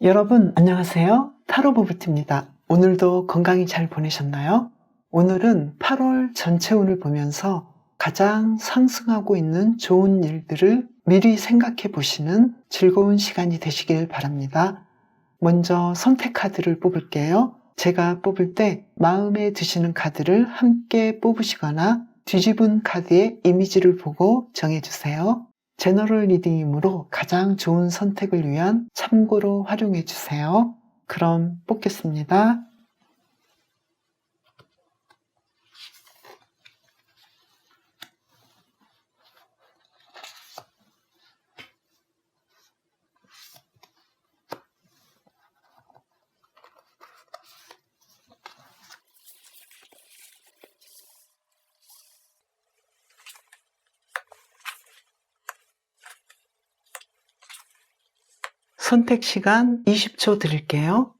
여러분 안녕하세요. 타로 부부티입니다. 오늘도 건강히 잘 보내셨나요? 오늘은 8월 전체 운을 보면서 가장 상승하고 있는 좋은 일들을 미리 생각해 보시는 즐거운 시간이 되시길 바랍니다. 먼저 선택 카드를 뽑을게요. 제가 뽑을 때 마음에 드시는 카드를 함께 뽑으시거나 뒤집은 카드의 이미지를 보고 정해주세요. 제너럴 리딩이므로 가장 좋은 선택을 위한 참고로 활용해 주세요. 그럼 뽑겠습니다. 선택 시간 20초 드릴게요.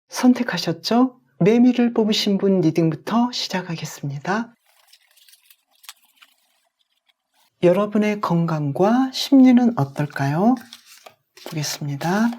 선택하셨죠? 매미를 뽑으신 분 리딩부터 시작하겠습니다. 여러분의 건강과 심리는 어떨까요? 보겠습니다.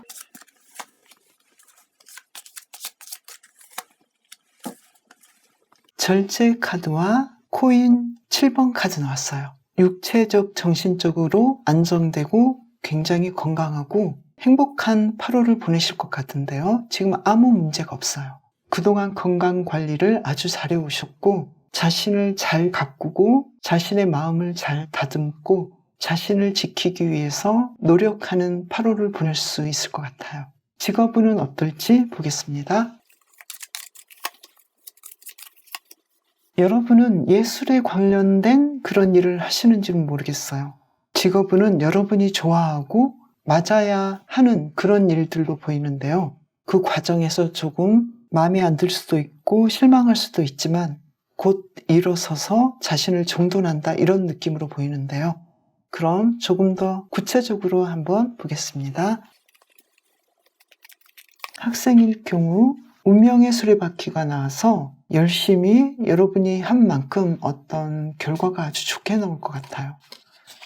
절제 카드와 코인 7번 카드 나왔어요. 육체적, 정신적으로 안정되고 굉장히 건강하고 행복한 8월을 보내실 것 같은데요. 지금 아무 문제가 없어요. 그동안 건강 관리를 아주 잘해 오셨고 자신을 잘 가꾸고 자신의 마음을 잘 다듬고 자신을 지키기 위해서 노력하는 8월을 보낼 수 있을 것 같아요. 직업운은 어떨지 보겠습니다. 여러분은 예술에 관련된 그런 일을 하시는지는 모르겠어요. 직업운은 여러분이 좋아하고 맞아야 하는 그런 일들로 보이는데요. 그 과정에서 조금 마음에 안 들 수도 있고 실망할 수도 있지만 곧 일어서서 자신을 정돈한다 이런 느낌으로 보이는데요. 그럼 조금 더 구체적으로 한번 보겠습니다. 학생일 경우 운명의 수레바퀴가 나와서 열심히 여러분이 한 만큼 어떤 결과가 아주 좋게 나올 것 같아요.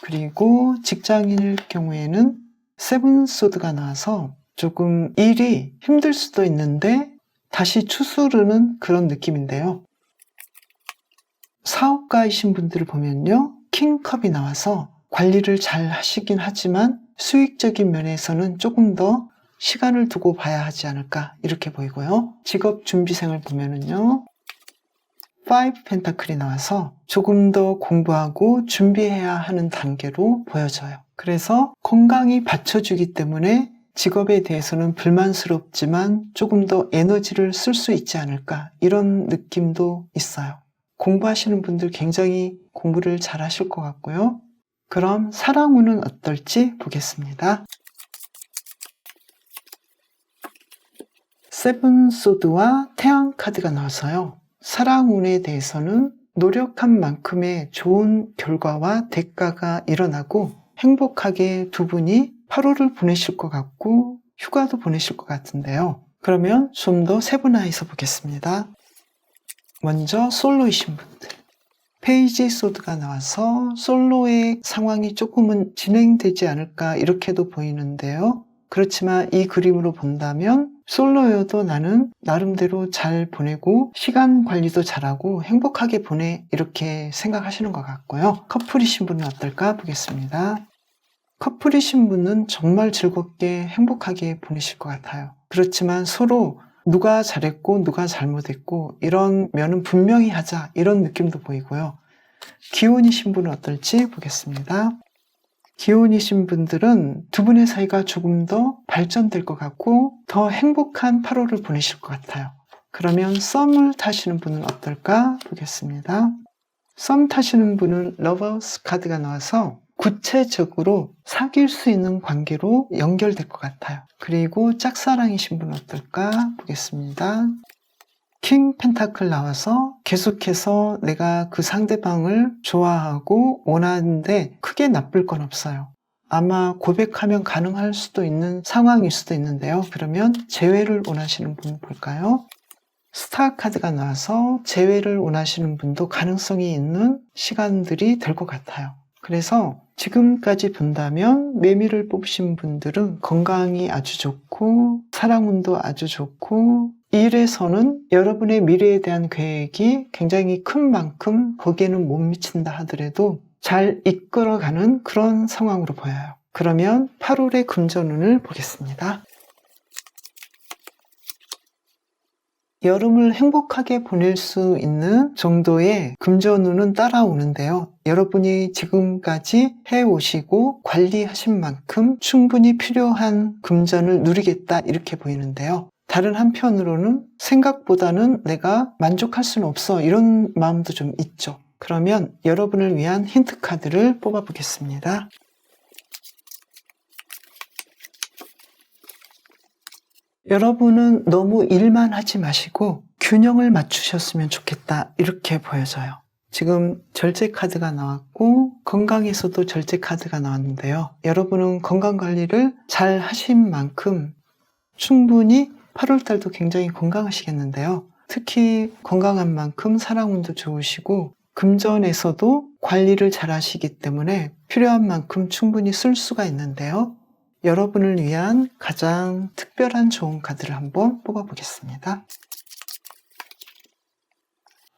그리고 직장인일 경우에는 세븐소드가 나와서 조금 일이 힘들 수도 있는데 다시 추스르는 그런 느낌인데요. 사업가이신 분들을 보면요. 킹컵이 나와서 관리를 잘 하시긴 하지만 수익적인 면에서는 조금 더 시간을 두고 봐야 하지 않을까 이렇게 보이고요. 직업 준비생을 보면은요. 5 펜타클이 나와서 조금 더 공부하고 준비해야 하는 단계로 보여져요. 그래서 건강이 받쳐주기 때문에 직업에 대해서는 불만스럽지만 조금 더 에너지를 쓸 수 있지 않을까 이런 느낌도 있어요. 공부하시는 분들 굉장히 공부를 잘 하실 것 같고요. 그럼 사랑운은 어떨지 보겠습니다. 세븐소드와 태양 카드가 나와서요. 사랑운에 대해서는 노력한 만큼의 좋은 결과와 대가가 일어나고 행복하게 두 분이 8월을 보내실 것 같고 휴가도 보내실 것 같은데요. 그러면 좀 더 세분화해서 보겠습니다. 먼저 솔로이신 분들. 페이지 소드가 나와서 솔로의 상황이 조금은 진행되지 않을까 이렇게도 보이는데요. 그렇지만 이 그림으로 본다면 솔로여도 나는 나름대로 잘 보내고 시간 관리도 잘하고 행복하게 보내 이렇게 생각하시는 것 같고요. 커플이신 분은 어떨까 보겠습니다. 커플이신 분은 정말 즐겁게 행복하게 보내실 것 같아요. 그렇지만 서로 누가 잘했고 누가 잘못했고 이런 면은 분명히 하자 이런 느낌도 보이고요. 기혼이신 분은 어떨지 보겠습니다. 기혼이신 분들은 두 분의 사이가 조금 더 발전될 것 같고 더 행복한 8월을 보내실 것 같아요. 그러면 썸을 타시는 분은 어떨까 보겠습니다. 썸 타시는 분은 러버스 카드가 나와서 구체적으로 사귈 수 있는 관계로 연결될 것 같아요. 그리고 짝사랑이신 분은 어떨까 보겠습니다. 킹 펜타클 나와서 계속해서 내가 그 상대방을 좋아하고 원하는데 크게 나쁠 건 없어요. 아마 고백하면 가능할 수도 있는 상황일 수도 있는데요. 그러면 재회를 원하시는 분 볼까요? 스타 카드가 나와서 재회를 원하시는 분도 가능성이 있는 시간들이 될 것 같아요. 그래서 지금까지 본다면 매미를 뽑으신 분들은 건강이 아주 좋고 사랑운도 아주 좋고 일에서는 여러분의 미래에 대한 계획이 굉장히 큰 만큼 거기에는 못 미친다 하더라도 잘 이끌어가는 그런 상황으로 보여요. 그러면 8월의 금전운을 보겠습니다. 여름을 행복하게 보낼 수 있는 정도의 금전운은 따라오는데요. 여러분이 지금까지 해오시고 관리하신 만큼 충분히 필요한 금전을 누리겠다 이렇게 보이는데요. 다른 한편으로는 생각보다는 내가 만족할 수는 없어 이런 마음도 좀 있죠. 그러면 여러분을 위한 힌트 카드를 뽑아보겠습니다. 여러분은 너무 일만 하지 마시고 균형을 맞추셨으면 좋겠다 이렇게 보여져요. 지금 절제 카드가 나왔고 건강에서도 절제 카드가 나왔는데요. 여러분은 건강관리를 잘 하신 만큼 충분히 8월달도 굉장히 건강하시겠는데요. 특히 건강한 만큼 사랑운도 좋으시고 금전에서도 관리를 잘 하시기 때문에 필요한 만큼 충분히 쓸 수가 있는데요. 여러분을 위한 가장 특별한 좋은 카드를 한번 뽑아보겠습니다.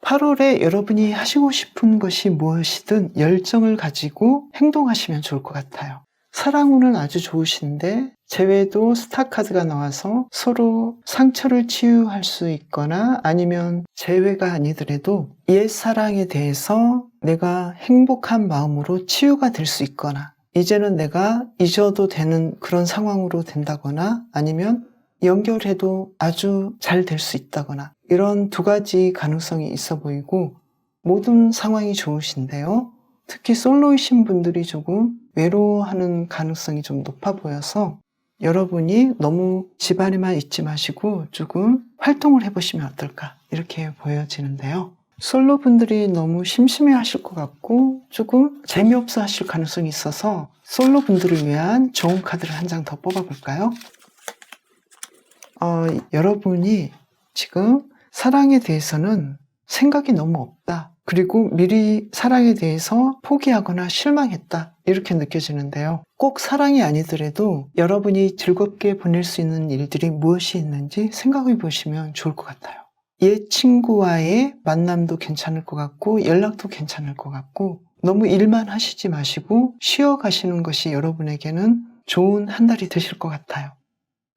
8월에 여러분이 하시고 싶은 것이 무엇이든 열정을 가지고 행동하시면 좋을 것 같아요. 사랑운은 아주 좋으신데 재회도 스타 카드가 나와서 서로 상처를 치유할 수 있거나 아니면 재회가 아니더라도 옛 사랑에 대해서 내가 행복한 마음으로 치유가 될 수 있거나 이제는 내가 잊어도 되는 그런 상황으로 된다거나 아니면 연결해도 아주 잘 될 수 있다거나 이런 두 가지 가능성이 있어 보이고 모든 상황이 좋으신데요. 특히 솔로이신 분들이 조금 외로워하는 가능성이 좀 높아 보여서 여러분이 너무 집안에만 있지 마시고 조금 활동을 해보시면 어떨까 이렇게 보여지는데요. 솔로 분들이 너무 심심해 하실 것 같고 조금 재미없어 하실 가능성이 있어서 솔로 분들을 위한 좋은 카드를 한 장 더 뽑아볼까요? 여러분이 지금 사랑에 대해서는 생각이 너무 없다. 그리고 미리 사랑에 대해서 포기하거나 실망했다. 이렇게 느껴지는데요. 꼭 사랑이 아니더라도 여러분이 즐겁게 보낼 수 있는 일들이 무엇이 있는지 생각해 보시면 좋을 것 같아요. 옛 친구와의 만남도 괜찮을 것 같고 연락도 괜찮을 것 같고 너무 일만 하시지 마시고 쉬어 가시는 것이 여러분에게는 좋은 한 달이 되실 것 같아요.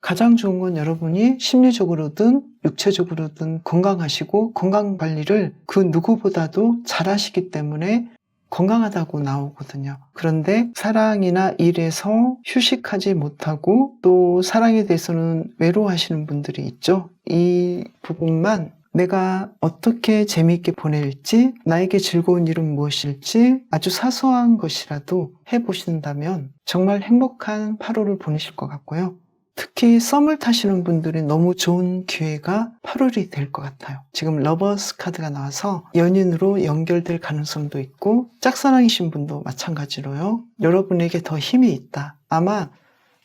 가장 좋은 건 여러분이 심리적으로든 육체적으로든 건강하시고 건강관리를 그 누구보다도 잘하시기 때문에 건강하다고 나오거든요. 그런데 사랑이나 일에서 휴식하지 못하고 또 사랑에 대해서는 외로워하시는 분들이 있죠. 이 부분만 내가 어떻게 재미있게 보낼지, 나에게 즐거운 일은 무엇일지 아주 사소한 것이라도 해보신다면 정말 행복한 8월을 보내실 것 같고요. 특히 썸을 타시는 분들이 너무 좋은 기회가 8월이 될 것 같아요. 지금 러버스 카드가 나와서 연인으로 연결될 가능성도 있고 짝사랑이신 분도 마찬가지로요. 여러분에게 더 힘이 있다. 아마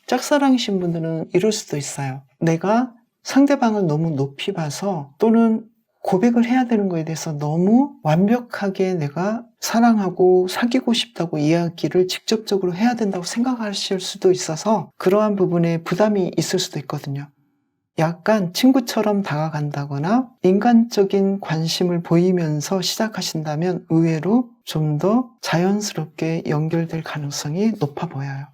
짝사랑이신 분들은 이럴 수도 있어요. 내가 상대방을 너무 높이 봐서 또는 고백을 해야 되는 거에 대해서 너무 완벽하게 내가 사랑하고 사귀고 싶다고 이야기를 직접적으로 해야 된다고 생각하실 수도 있어서 그러한 부분에 부담이 있을 수도 있거든요. 약간 친구처럼 다가간다거나 인간적인 관심을 보이면서 시작하신다면 의외로 좀 더 자연스럽게 연결될 가능성이 높아 보여요.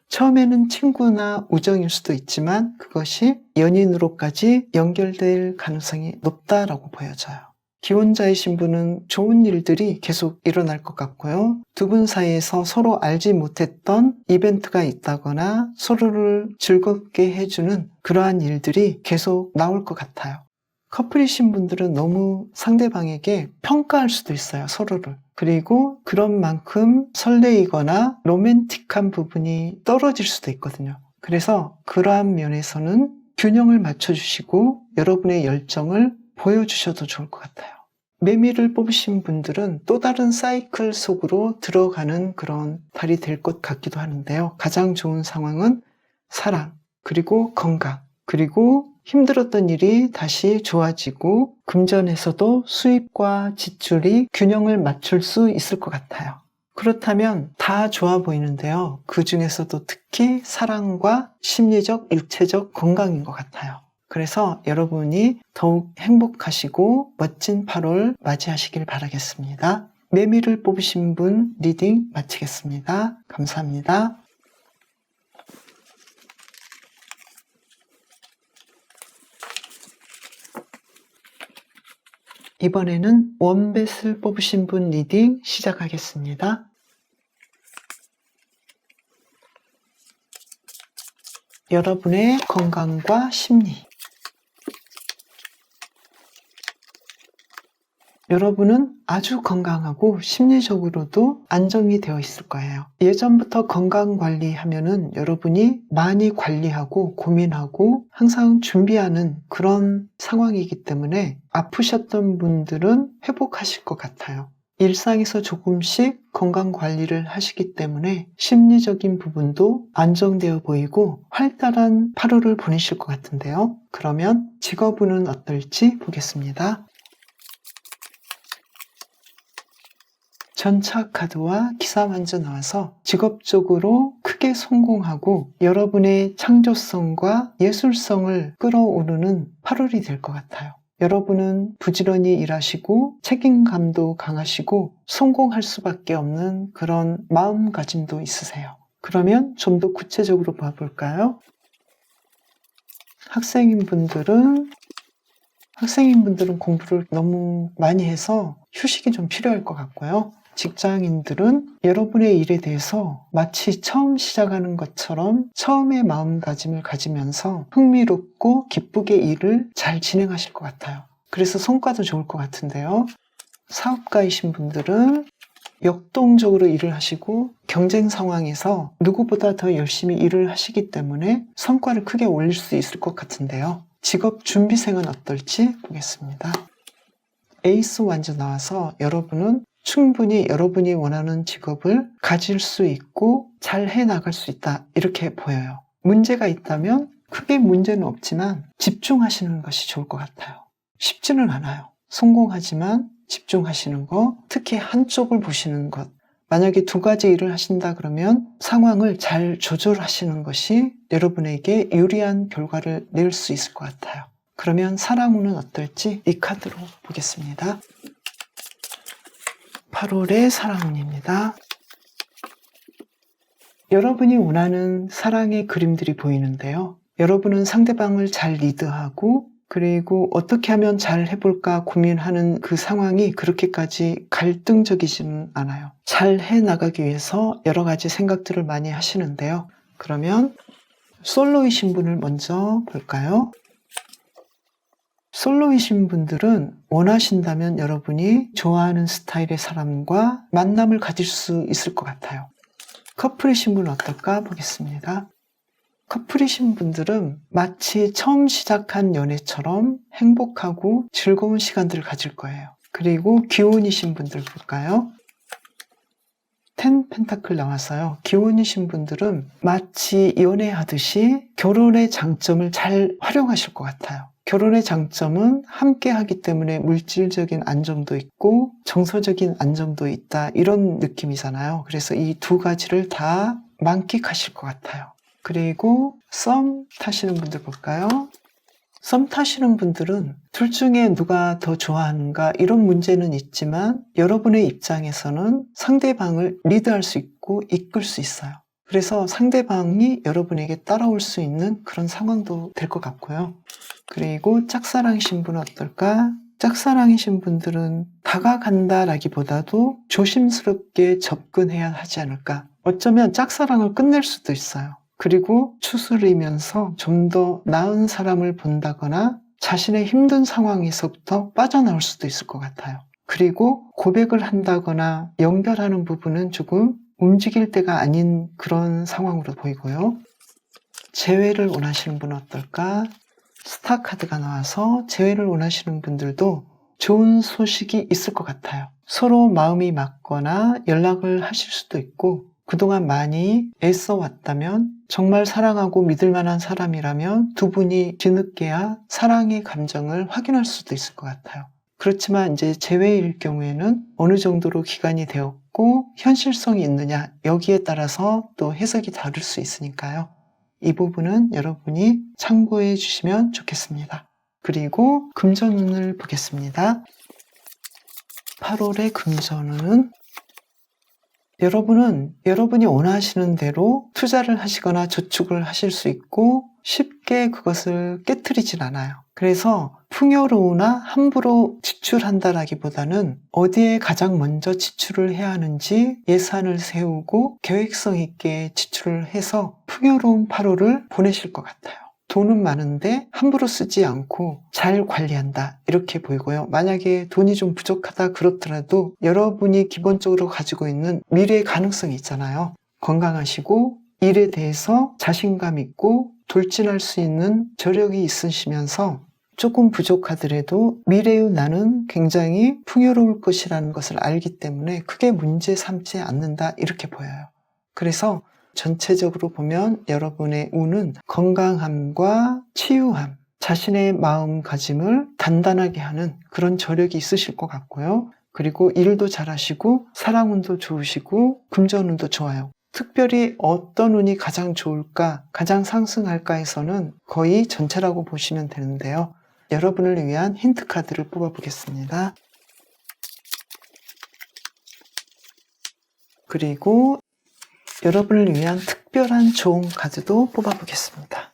처음에는 친구나 우정일 수도 있지만 그것이 연인으로까지 연결될 가능성이 높다라고 보여져요. 기혼자이신 분은 좋은 일들이 계속 일어날 것 같고요. 두 분 사이에서 서로 알지 못했던 이벤트가 있다거나 서로를 즐겁게 해주는 그러한 일들이 계속 나올 것 같아요. 커플이신 분들은 너무 상대방에게 평가할 수도 있어요, 서로를. 그리고 그런 만큼 설레이거나 로맨틱한 부분이 떨어질 수도 있거든요. 그래서 그러한 면에서는 균형을 맞춰주시고 여러분의 열정을 보여주셔도 좋을 것 같아요. 매미를 뽑으신 분들은 또 다른 사이클 속으로 들어가는 그런 달이 될 것 같기도 하는데요. 가장 좋은 상황은 사랑, 그리고 건강, 그리고 힘들었던 일이 다시 좋아지고 금전에서도 수입과 지출이 균형을 맞출 수 있을 것 같아요. 그렇다면 다 좋아 보이는데요. 그 중에서도 특히 사랑과 심리적, 육체적 건강인 것 같아요. 그래서 여러분이 더욱 행복하시고 멋진 8월 맞이하시길 바라겠습니다. 매미를 뽑으신 분 리딩 마치겠습니다. 감사합니다. 이번에는 원뱃을 뽑으신 분 리딩 시작하겠습니다. 여러분의 건강과 심리. 여러분은 아주 건강하고 심리적으로도 안정이 되어 있을 거예요. 예전부터 건강 관리하면은 여러분이 많이 관리하고 고민하고 항상 준비하는 그런 상황이기 때문에 아프셨던 분들은 회복하실 것 같아요. 일상에서 조금씩 건강 관리를 하시기 때문에 심리적인 부분도 안정되어 보이고 활달한 8월을 보내실 것 같은데요. 그러면 직업운은 어떨지 보겠습니다. 전차 카드와 기사 완주 나와서 직업적으로 크게 성공하고 여러분의 창조성과 예술성을 끌어오르는 8월이 될 것 같아요. 여러분은 부지런히 일하시고 책임감도 강하시고 성공할 수밖에 없는 그런 마음가짐도 있으세요. 그러면 좀 더 구체적으로 봐볼까요? 학생인 분들은 공부를 너무 많이 해서 휴식이 좀 필요할 것 같고요. 직장인들은 여러분의 일에 대해서 마치 처음 시작하는 것처럼 처음의 마음가짐을 가지면서 흥미롭고 기쁘게 일을 잘 진행하실 것 같아요. 그래서 성과도 좋을 것 같은데요. 사업가이신 분들은 역동적으로 일을 하시고 경쟁 상황에서 누구보다 더 열심히 일을 하시기 때문에 성과를 크게 올릴 수 있을 것 같은데요. 직업 준비생은 어떨지 보겠습니다. 에이스 완주 나와서 여러분은 충분히 여러분이 원하는 직업을 가질 수 있고 잘 해나갈 수 있다 이렇게 보여요. 문제가 있다면 크게 문제는 없지만 집중하시는 것이 좋을 것 같아요. 쉽지는 않아요. 성공하지만 집중하시는 거, 특히 한쪽을 보시는 것. 만약에 2가지 일을 하신다 그러면 상황을 잘 조절하시는 것이 여러분에게 유리한 결과를 낼 수 있을 것 같아요. 그러면 사랑운은 어떨지 이 카드로 보겠습니다. 8월의 사랑운입니다. 여러분이 원하는 사랑의 그림들이 보이는데요. 여러분은 상대방을 잘 리드하고 그리고 어떻게 하면 잘 해볼까 고민하는 그 상황이 그렇게까지 갈등적이지는 않아요. 잘 해나가기 위해서 여러 가지 생각들을 많이 하시는데요. 그러면 솔로이신 분을 먼저 볼까요? 솔로이신 분들은 원하신다면 여러분이 좋아하는 스타일의 사람과 만남을 가질 수 있을 것 같아요. 커플이신 분은 어떨까 보겠습니다. 커플이신 분들은 마치 처음 시작한 연애처럼 행복하고 즐거운 시간들을 가질 거예요. 그리고 기혼이신 분들 볼까요? 10 펜타클 나왔어요. 기혼이신 분들은 마치 연애하듯이 결혼의 장점을 잘 활용하실 것 같아요. 결혼의 장점은 함께 하기 때문에 물질적인 안정도 있고 정서적인 안정도 있다 이런 느낌이잖아요. 그래서 이 2가지를 다 만끽하실 것 같아요. 그리고 썸 타시는 분들 볼까요? 썸 타시는 분들은 둘 중에 누가 더 좋아하는가 이런 문제는 있지만 여러분의 입장에서는 상대방을 리드할 수 있고 이끌 수 있어요. 그래서 상대방이 여러분에게 따라올 수 있는 그런 상황도 될 것 같고요. 그리고 짝사랑이신 분은 어떨까? 짝사랑이신 분들은 다가간다라기보다도 조심스럽게 접근해야 하지 않을까? 어쩌면 짝사랑을 끝낼 수도 있어요. 그리고 추스리면서 좀 더 나은 사람을 본다거나 자신의 힘든 상황에서부터 빠져나올 수도 있을 것 같아요. 그리고 고백을 한다거나 연결하는 부분은 조금 움직일 때가 아닌 그런 상황으로 보이고요. 재회를 원하시는 분은 어떨까? 스타 카드가 나와서 재회를 원하시는 분들도 좋은 소식이 있을 것 같아요. 서로 마음이 맞거나 연락을 하실 수도 있고, 그동안 많이 애써 왔다면, 정말 사랑하고 믿을 만한 사람이라면 두 분이 뒤늦게야 사랑의 감정을 확인할 수도 있을 것 같아요. 그렇지만 이제 재회일 경우에는 어느 정도로 기간이 되었고 현실성이 있느냐, 여기에 따라서 또 해석이 다를 수 있으니까요. 이 부분은 여러분이 참고해 주시면 좋겠습니다. 그리고 금전운을 보겠습니다. 8월의 금전운은 여러분은 여러분이 원하시는 대로 투자를 하시거나 저축을 하실 수 있고 쉽게 그것을 깨트리진 않아요. 그래서 풍요로우나 함부로 지출한다라기보다는 어디에 가장 먼저 지출을 해야 하는지 예산을 세우고 계획성 있게 지출을 해서 풍요로운 8월을 보내실 것 같아요. 돈은 많은데 함부로 쓰지 않고 잘 관리한다, 이렇게 보이고요. 만약에 돈이 좀 부족하다 그렇더라도 여러분이 기본적으로 가지고 있는 미래의 가능성이 있잖아요. 건강하시고 일에 대해서 자신감 있고 돌진할 수 있는 저력이 있으시면서 조금 부족하더라도 미래의 나는 굉장히 풍요로울 것이라는 것을 알기 때문에 크게 문제 삼지 않는다, 이렇게 보여요. 그래서 전체적으로 보면 여러분의 운은 건강함과 치유함, 자신의 마음가짐을 단단하게 하는 그런 저력이 있으실 것 같고요. 그리고 일도 잘하시고 사랑운도 좋으시고 금전운도 좋아요. 특별히 어떤 운이 가장 좋을까, 가장 상승할까에서는 거의 전체라고 보시면 되는데요. 여러분을 위한 힌트 카드를 뽑아보겠습니다. 그리고 여러분을 위한 특별한 좋은 카드도 뽑아보겠습니다.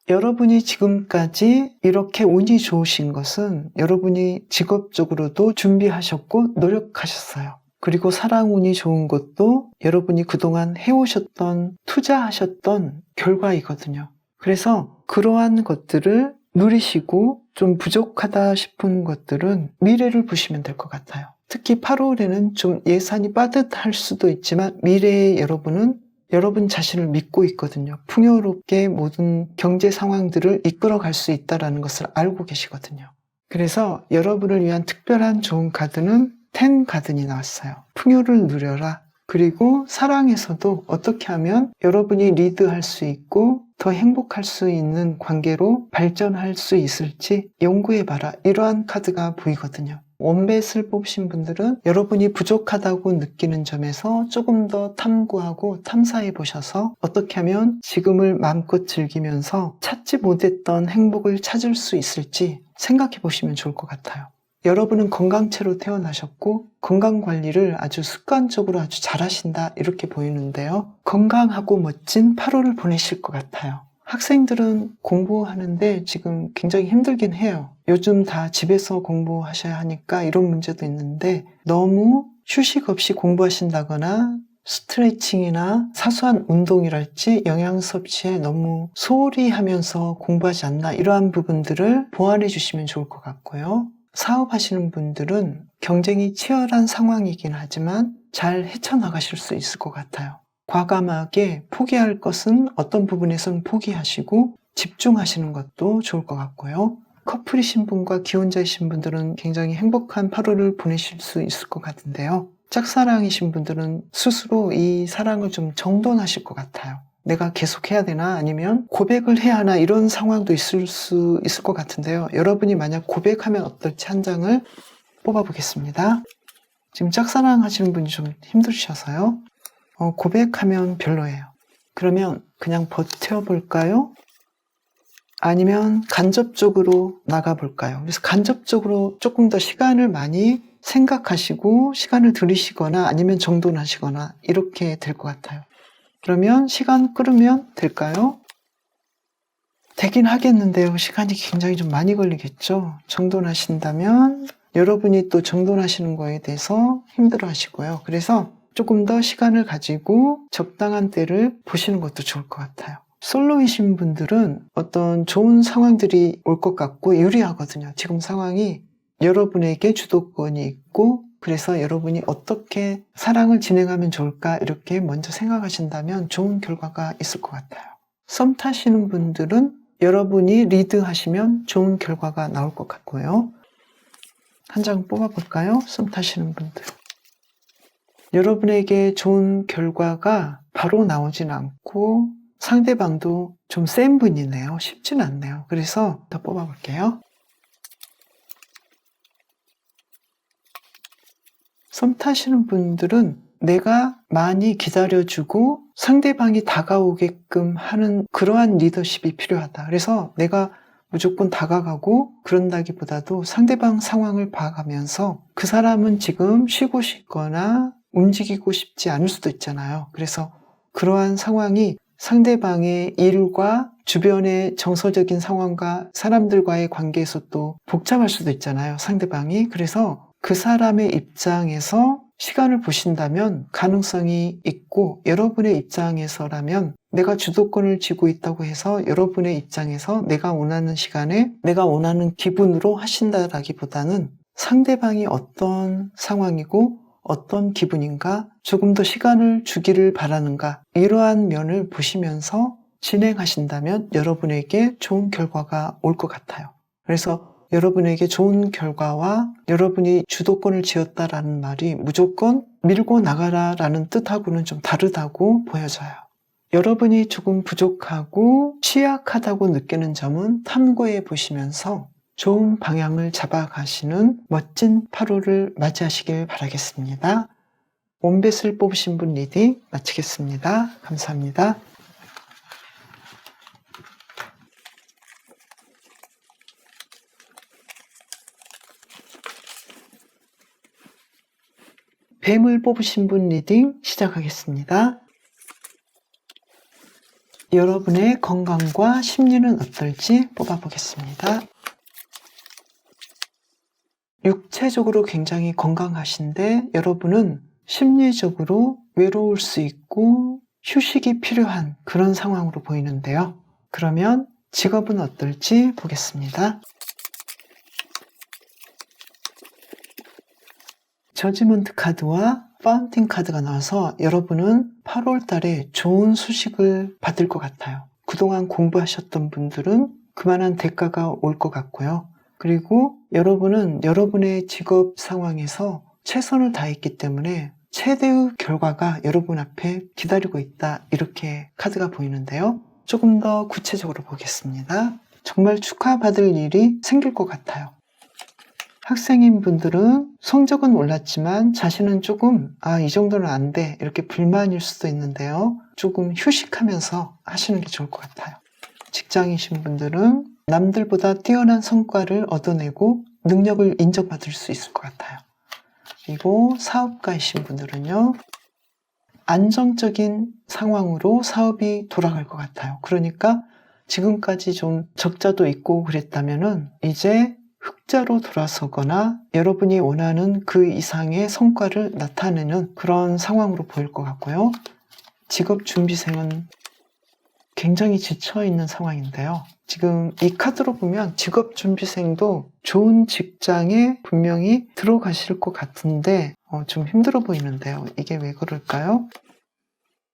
여러분이 지금까지 이렇게 운이 좋으신 것은 여러분이 직업적으로도 준비하셨고 노력하셨어요. 그리고 사랑운이 좋은 것도 여러분이 그동안 해오셨던, 투자하셨던 결과이거든요. 그래서 그러한 것들을 누리시고 좀 부족하다 싶은 것들은 미래를 보시면 될 것 같아요. 특히 8월에는 좀 예산이 빠듯할 수도 있지만 미래의 여러분은 여러분 자신을 믿고 있거든요. 풍요롭게 모든 경제 상황들을 이끌어갈 수 있다는 것을 알고 계시거든요. 그래서 여러분을 위한 특별한 좋은 카드는 10 카드니 나왔어요. 풍요를 누려라. 그리고 사랑에서도 어떻게 하면 여러분이 리드할 수 있고 더 행복할 수 있는 관계로 발전할 수 있을지 연구해봐라, 이러한 카드가 보이거든요. 원뱃을 뽑으신 분들은 여러분이 부족하다고 느끼는 점에서 조금 더 탐구하고 탐사해 보셔서 어떻게 하면 지금을 마음껏 즐기면서 찾지 못했던 행복을 찾을 수 있을지 생각해 보시면 좋을 것 같아요. 여러분은 건강체로 태어나셨고 건강관리를 아주 습관적으로 아주 잘하신다, 이렇게 보이는데요. 건강하고 멋진 8월을 보내실 것 같아요. 학생들은 공부하는데 지금 굉장히 힘들긴 해요. 요즘 다 집에서 공부하셔야 하니까 이런 문제도 있는데 너무 휴식 없이 공부하신다거나 스트레칭이나 사소한 운동이랄지 영양 섭취에 너무 소홀히 하면서 공부하지 않나, 이러한 부분들을 보완해 주시면 좋을 것 같고요. 사업하시는 분들은 경쟁이 치열한 상황이긴 하지만 잘 헤쳐나가실 수 있을 것 같아요. 과감하게 포기할 것은 어떤 부분에서는 포기하시고 집중하시는 것도 좋을 것 같고요. 커플이신 분과 기혼자이신 분들은 굉장히 행복한 8월을 보내실 수 있을 것 같은데요. 짝사랑이신 분들은 스스로 이 사랑을 좀 정돈하실 것 같아요. 내가 계속 해야 되나, 아니면 고백을 해야 하나, 이런 상황도 있을 수 있을 것 같은데요. 여러분이 만약 고백하면 어떨지 한 장을 뽑아보겠습니다. 지금 짝사랑 하시는 분이 좀 힘드셔서요. 고백하면 별로예요. 그러면 그냥 버텨볼까요? 아니면 간접적으로 나가볼까요? 그래서 간접적으로 조금 더 시간을 많이 생각하시고 시간을 들이시거나 아니면 정돈하시거나 이렇게 될 것 같아요. 그러면 시간 끌으면 될까요? 되긴 하겠는데요. 시간이 굉장히 좀 많이 걸리겠죠. 정돈하신다면 여러분이 또 정돈하시는 거에 대해서 힘들어 하시고요. 그래서 조금 더 시간을 가지고 적당한 때를 보시는 것도 좋을 것 같아요. 솔로이신 분들은 어떤 좋은 상황들이 올 것 같고 유리하거든요. 지금 상황이 여러분에게 주도권이 있고, 그래서 여러분이 어떻게 사랑을 진행하면 좋을까 이렇게 먼저 생각하신다면 좋은 결과가 있을 것 같아요. 썸 타시는 분들은 여러분이 리드하시면 좋은 결과가 나올 것 같고요. 한 장 뽑아볼까요? 썸 타시는 분들. 여러분에게 좋은 결과가 바로 나오진 않고 상대방도 좀 센 분이네요. 쉽진 않네요. 그래서 더 뽑아볼게요. 썸 타시는 분들은 내가 많이 기다려주고 상대방이 다가오게끔 하는 그러한 리더십이 필요하다. 그래서 내가 무조건 다가가고 그런다기보다도 상대방 상황을 봐가면서 그 사람은 지금 쉬고 싶거나 움직이고 싶지 않을 수도 있잖아요. 그래서 그러한 상황이 상대방의 일과 주변의 정서적인 상황과 사람들과의 관계에서 또 복잡할 수도 있잖아요. 상대방이. 그래서 그 사람의 입장에서 시간을 보신다면 가능성이 있고, 여러분의 입장에서라면 내가 주도권을 쥐고 있다고 해서 여러분의 입장에서 내가 원하는 시간에 내가 원하는 기분으로 하신다라기보다는 상대방이 어떤 상황이고 어떤 기분인가, 조금 더 시간을 주기를 바라는가, 이러한 면을 보시면서 진행하신다면 여러분에게 좋은 결과가 올 것 같아요. 그래서 여러분에게 좋은 결과와 여러분이 주도권을 쥐었다라는 말이 무조건 밀고 나가라라는 뜻하고는 좀 다르다고 보여져요. 여러분이 조금 부족하고 취약하다고 느끼는 점은 탐구해 보시면서 좋은 방향을 잡아가시는 멋진 8월을 맞이하시길 바라겠습니다. 원뱃을 뽑으신 분 리딩 마치겠습니다. 감사합니다. 뱀을 뽑으신 분 리딩 시작하겠습니다. 여러분의 건강과 심리는 어떨지 뽑아보겠습니다. 육체적으로 굉장히 건강하신데 여러분은 심리적으로 외로울 수 있고 휴식이 필요한 그런 상황으로 보이는데요. 그러면 직업은 어떨지 보겠습니다. 저지먼트 카드와 파운틴 카드가 나와서 여러분은 8월 달에 좋은 소식을 받을 것 같아요. 그동안 공부하셨던 분들은 그만한 대가가 올 것 같고요. 그리고 여러분은 여러분의 직업 상황에서 최선을 다했기 때문에 최대의 결과가 여러분 앞에 기다리고 있다. 이렇게 카드가 보이는데요. 조금 더 구체적으로 보겠습니다. 정말 축하받을 일이 생길 것 같아요. 학생인 분들은 성적은 올랐지만 자신은 조금 이 정도는 안 돼 이렇게 불만일 수도 있는데요. 조금 휴식하면서 하시는 게 좋을 것 같아요. 직장이신 분들은 남들보다 뛰어난 성과를 얻어내고 능력을 인정받을 수 있을 것 같아요. 그리고 사업가이신 분들은요, 안정적인 상황으로 사업이 돌아갈 것 같아요. 그러니까 지금까지 좀 적자도 있고 그랬다면은 이제 흑자로 돌아서거나 여러분이 원하는 그 이상의 성과를 나타내는 그런 상황으로 보일 것 같고요. 직업 준비생은 굉장히 지쳐있는 상황인데요. 지금 이 카드로 보면 직업 준비생도 좋은 직장에 분명히 들어가실 것 같은데 좀 힘들어 보이는데요. 이게 왜 그럴까요?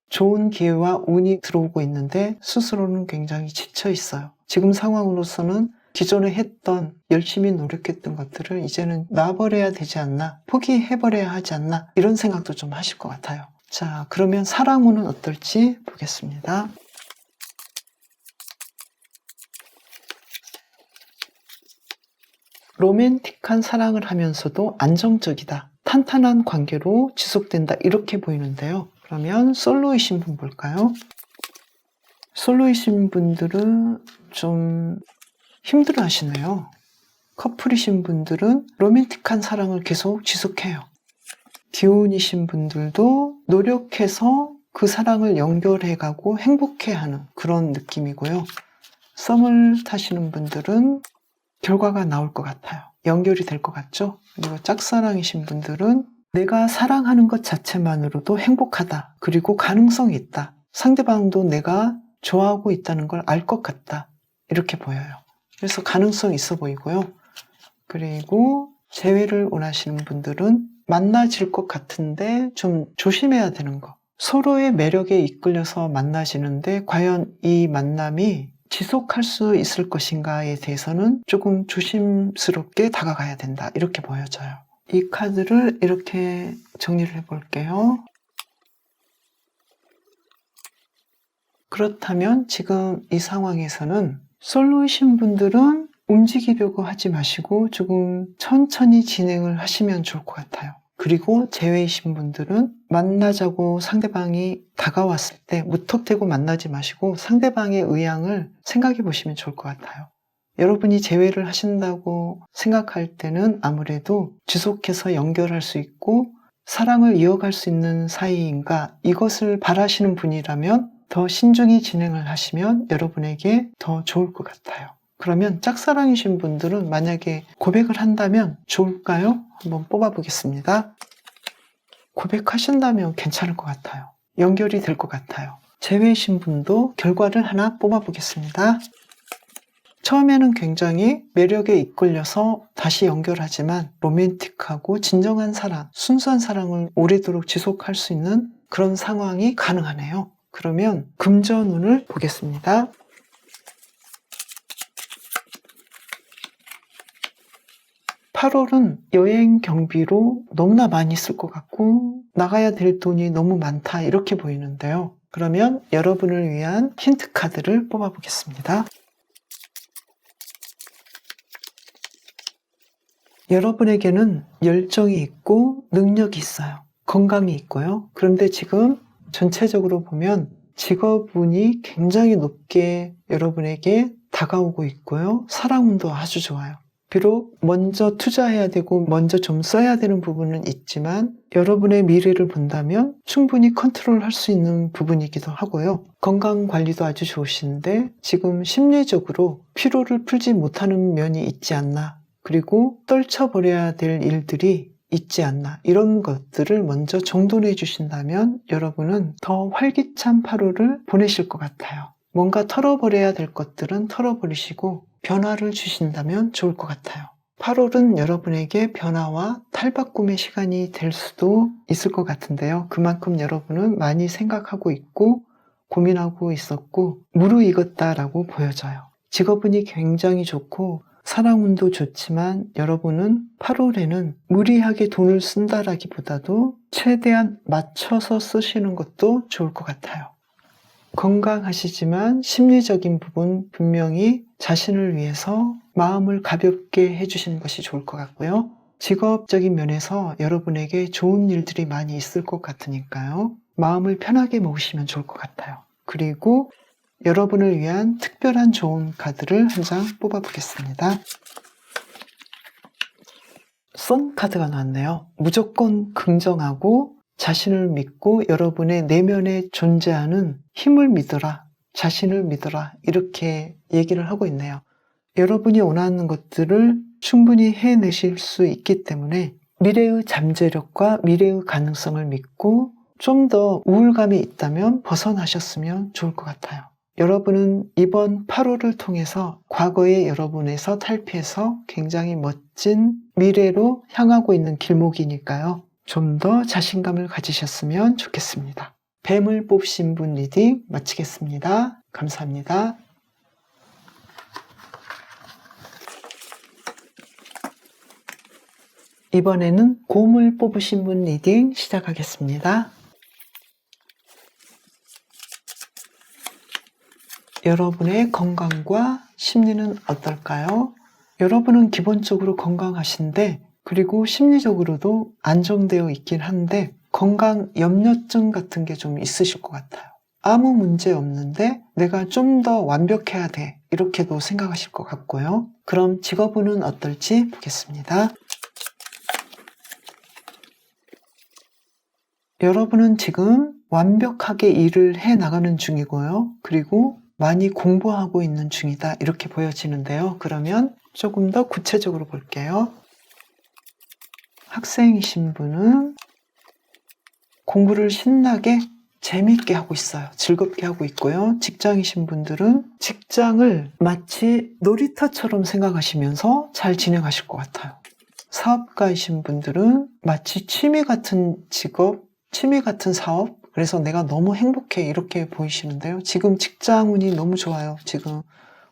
좋은 기회와 운이 들어오고 있는데 스스로는 굉장히 지쳐 있어요. 지금 상황으로서는 기존에 했던 열심히 노력했던 것들을 이제는 놔버려야 되지 않나, 포기해버려야 하지 않나, 이런 생각도 좀 하실 것 같아요. 자, 그러면 사랑운은 어떨지 보겠습니다. 로맨틱한 사랑을 하면서도 안정적이다, 탄탄한 관계로 지속된다, 이렇게 보이는데요. 그러면 솔로이신 분 볼까요? 솔로이신 분들은 좀 힘들어 하시네요. 커플이신 분들은 로맨틱한 사랑을 계속 지속해요. 기혼이신 분들도 노력해서 그 사랑을 연결해가고 행복해하는 그런 느낌이고요. 썸을 타시는 분들은 결과가 나올 것 같아요. 연결이 될 것 같죠? 그리고 짝사랑이신 분들은 내가 사랑하는 것 자체만으로도 행복하다. 그리고 가능성이 있다. 상대방도 내가 좋아하고 있다는 걸 알 것 같다. 이렇게 보여요. 그래서 가능성이 있어 보이고요. 그리고 재회를 원하시는 분들은 만나질 것 같은데 좀 조심해야 되는 거. 서로의 매력에 이끌려서 만나시는데 과연 이 만남이 지속할 수 있을 것인가에 대해서는 조금 조심스럽게 다가가야 된다. 이렇게 보여져요. 이 카드를 이렇게 정리를 해볼게요. 그렇다면 지금 이 상황에서는 솔로이신 분들은 움직이려고 하지 마시고 조금 천천히 진행을 하시면 좋을 것 같아요. 그리고 제외이신 분들은 만나자고 상대방이 다가왔을 때 무턱대고 만나지 마시고 상대방의 의향을 생각해 보시면 좋을 것 같아요. 여러분이 제외를 하신다고 생각할 때는 아무래도 지속해서 연결할 수 있고 사랑을 이어갈 수 있는 사이인가, 이것을 바라시는 분이라면 더 신중히 진행을 하시면 여러분에게 더 좋을 것 같아요. 그러면 짝사랑이신 분들은 만약에 고백을 한다면 좋을까요? 한번 뽑아보겠습니다. 고백하신다면 괜찮을 것 같아요. 연결이 될 것 같아요. 제외이신 분도 결과를 하나 뽑아보겠습니다. 처음에는 굉장히 매력에 이끌려서 다시 연결하지만 로맨틱하고 진정한 사랑, 순수한 사랑을 오래도록 지속할 수 있는 그런 상황이 가능하네요. 그러면 금전운을 보겠습니다. 8월은 여행 경비로 너무나 많이 쓸 것 같고 나가야 될 돈이 너무 많다 이렇게 보이는데요. 그러면 여러분을 위한 힌트 카드를 뽑아보겠습니다. 여러분에게는 열정이 있고 능력이 있어요. 건강이 있고요. 그런데 지금 전체적으로 보면 직업운이 굉장히 높게 여러분에게 다가오고 있고요. 사랑운도 아주 좋아요. 비록 먼저 투자해야 되고 먼저 좀 써야 되는 부분은 있지만 여러분의 미래를 본다면 충분히 컨트롤할 수 있는 부분이기도 하고요. 건강관리도 아주 좋으신데 지금 심리적으로 피로를 풀지 못하는 면이 있지 않나, 그리고 떨쳐버려야 될 일들이 있지 않나, 이런 것들을 먼저 정돈해 주신다면 여러분은 더 활기찬 8월을 보내실 것 같아요. 뭔가 털어버려야 될 것들은 털어버리시고 변화를 주신다면 좋을 것 같아요. 8월은 여러분에게 변화와 탈바꿈의 시간이 될 수도 있을 것 같은데요. 그만큼 여러분은 많이 생각하고 있고 고민하고 있었고 무르익었다라고 보여져요. 직업운이 굉장히 좋고 사랑운도 좋지만 여러분은 8월에는 무리하게 돈을 쓴다라기보다도 최대한 맞춰서 쓰시는 것도 좋을 것 같아요. 건강하시지만 심리적인 부분 분명히 자신을 위해서 마음을 가볍게 해주시는 것이 좋을 것 같고요. 직업적인 면에서 여러분에게 좋은 일들이 많이 있을 것 같으니까요. 마음을 편하게 먹으시면 좋을 것 같아요. 그리고 여러분을 위한 특별한 좋은 카드를 한 장 뽑아보겠습니다. 선 카드가 나왔네요. 무조건 긍정하고 자신을 믿고 여러분의 내면에 존재하는 힘을 믿어라, 자신을 믿어라, 이렇게 얘기를 하고 있네요. 여러분이 원하는 것들을 충분히 해내실 수 있기 때문에 미래의 잠재력과 미래의 가능성을 믿고 좀 더 우울감이 있다면 벗어나셨으면 좋을 것 같아요. 여러분은 이번 8월을 통해서 과거의 여러분에서 탈피해서 굉장히 멋진 미래로 향하고 있는 길목이니까요. 좀 더 자신감을 가지셨으면 좋겠습니다. 뱀을 뽑으신 분 리딩 마치겠습니다. 감사합니다. 이번에는 곰을 뽑으신 분 리딩 시작하겠습니다. 여러분의 건강과 심리는 어떨까요? 여러분은 기본적으로 건강하신데 그리고 심리적으로도 안정되어 있긴 한데 건강 염려증 같은 게 좀 있으실 것 같아요. 아무 문제 없는데 내가 좀 더 완벽해야 돼, 이렇게도 생각하실 것 같고요. 그럼 직업운은 어떨지 보겠습니다. 여러분은 지금 완벽하게 일을 해 나가는 중이고요. 그리고 많이 공부하고 있는 중이다, 이렇게 보여지는데요. 그러면 조금 더 구체적으로 볼게요. 학생이신 분은 공부를 신나게 재미있게 하고 있어요. 즐겁게 하고 있고요. 직장이신 분들은 직장을 마치 놀이터처럼 생각하시면서 잘 진행하실 것 같아요. 사업가이신 분들은 마치 취미 같은 직업, 취미 같은 사업, 그래서 내가 너무 행복해, 이렇게 보이시는데요. 지금 직장운이 너무 좋아요. 지금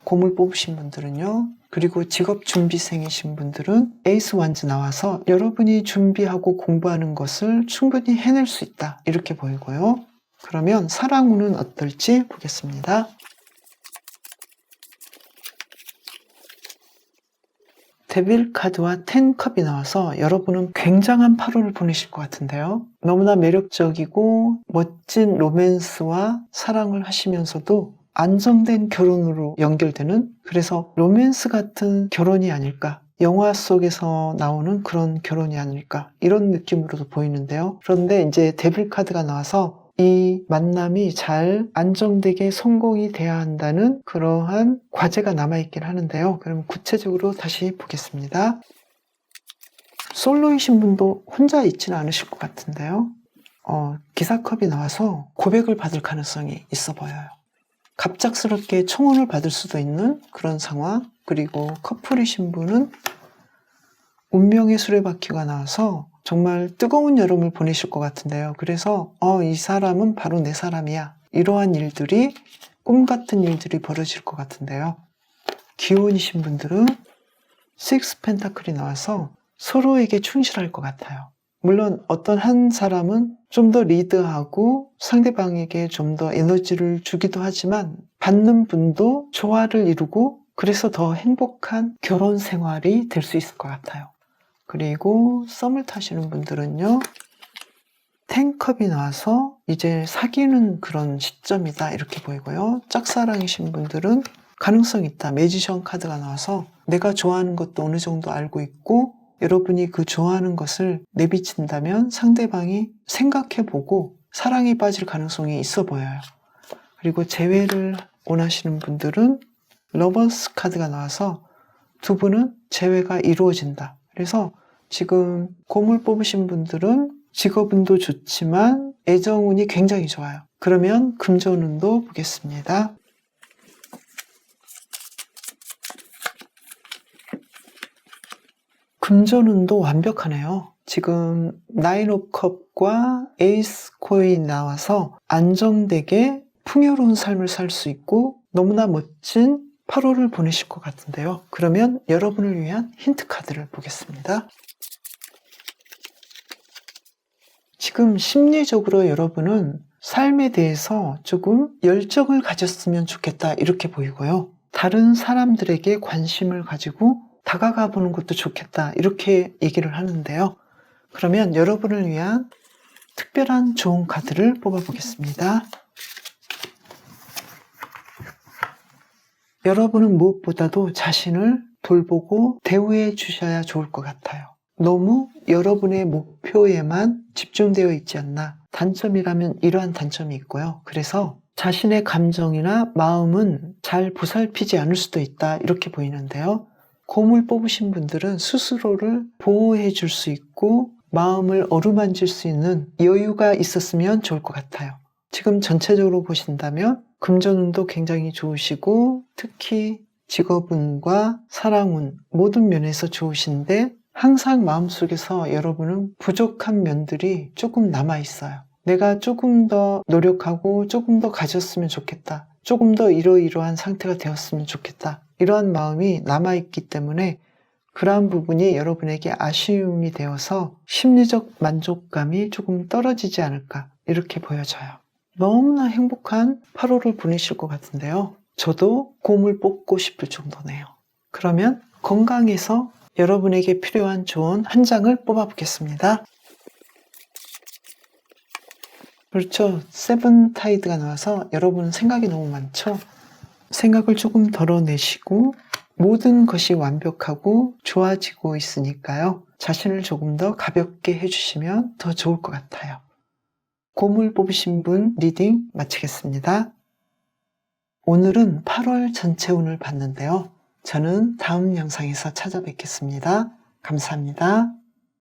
고물 뽑으신 분들은요. 그리고 직업 준비생이신 분들은 에이스 완즈 나와서 여러분이 준비하고 공부하는 것을 충분히 해낼 수 있다. 이렇게 보이고요. 그러면 사랑 운은 어떨지 보겠습니다. 데빌 카드와 10컵이 나와서 여러분은 굉장한 8월을 보내실 것 같은데요. 너무나 매력적이고 멋진 로맨스와 사랑을 하시면서도 안정된 결혼으로 연결되는, 그래서 로맨스 같은 결혼이 아닐까, 영화 속에서 나오는 그런 결혼이 아닐까, 이런 느낌으로도 보이는데요. 그런데 이제 데빌 카드가 나와서 이 만남이 잘 안정되게 성공이 돼야 한다는 그러한 과제가 남아있긴 하는데요. 그럼 구체적으로 다시 보겠습니다. 솔로이신 분도 혼자 있지는 않으실 것 같은데요. 기사컵이 나와서 고백을 받을 가능성이 있어 보여요. 갑작스럽게 청혼을 받을 수도 있는 그런 상황, 그리고 커플이신 분은 운명의 수레바퀴가 나와서 정말 뜨거운 여름을 보내실 것 같은데요. 그래서 이 사람은 바로 내 사람이야. 이러한 일들이, 꿈 같은 일들이 벌어질 것 같은데요. 기혼이신 분들은 식스 펜타클이 나와서 서로에게 충실할 것 같아요. 물론 어떤 한 사람은 좀 더 리드하고 상대방에게 좀 더 에너지를 주기도 하지만 받는 분도 조화를 이루고 그래서 더 행복한 결혼 생활이 될 수 있을 것 같아요. 그리고 썸을 타시는 분들은요. 10컵이 나와서 이제 사귀는 그런 시점이다 이렇게 보이고요. 짝사랑이신 분들은 가능성 있다. 매지션 카드가 나와서 내가 좋아하는 것도 어느 정도 알고 있고 여러분이 그 좋아하는 것을 내비친다면 상대방이 생각해보고 사랑에 빠질 가능성이 있어 보여요. 그리고 재회를 원하시는 분들은 러버스 카드가 나와서 두 분은 재회가 이루어진다. 그래서 지금 고물 뽑으신 분들은 직업운도 좋지만 애정운이 굉장히 좋아요. 그러면 금전운도 보겠습니다. 금전운도 완벽하네요. 지금 9 오브 컵과 에이스 코인 나와서 안정되게 풍요로운 삶을 살 수 있고 너무나 멋진 8월을 보내실 것 같은데요. 그러면 여러분을 위한 힌트 카드를 보겠습니다. 지금 심리적으로 여러분은 삶에 대해서 조금 열정을 가졌으면 좋겠다 이렇게 보이고요. 다른 사람들에게 관심을 가지고 다가가 보는 것도 좋겠다 이렇게 얘기를 하는데요. 그러면 여러분을 위한 특별한 좋은 카드를 뽑아보겠습니다. 여러분은 무엇보다도 자신을 돌보고 대우해 주셔야 좋을 것 같아요. 너무 여러분의 목표에만 집중되어 있지 않나. 단점이라면 이러한 단점이 있고요. 그래서 자신의 감정이나 마음은 잘 보살피지 않을 수도 있다 이렇게 보이는데요. 고물 뽑으신 분들은 스스로를 보호해 줄 수 있고 마음을 어루만질 수 있는 여유가 있었으면 좋을 것 같아요. 지금 전체적으로 보신다면 금전운도 굉장히 좋으시고 특히 직업운과 사랑운 모든 면에서 좋으신데 항상 마음속에서 여러분은 부족한 면들이 조금 남아있어요. 내가 조금 더 노력하고 조금 더 가졌으면 좋겠다. 조금 더 이러이러한 상태가 되었으면 좋겠다. 이러한 마음이 남아있기 때문에 그러한 부분이 여러분에게 아쉬움이 되어서 심리적 만족감이 조금 떨어지지 않을까 이렇게 보여져요. 너무나 행복한 8월을 보내실 것 같은데요. 저도 고물 뽑고 싶을 정도네요. 그러면 건강해서 여러분에게 필요한 조언 한 장을 뽑아보겠습니다. 그렇죠. 세븐 타이드가 나와서 여러분 생각이 너무 많죠. 생각을 조금 덜어내시고 모든 것이 완벽하고 좋아지고 있으니까요. 자신을 조금 더 가볍게 해주시면 더 좋을 것 같아요. 고물 뽑으신 분 리딩 마치겠습니다. 오늘은 8월 전체 운을 봤는데요. 저는 다음 영상에서 찾아뵙겠습니다. 감사합니다.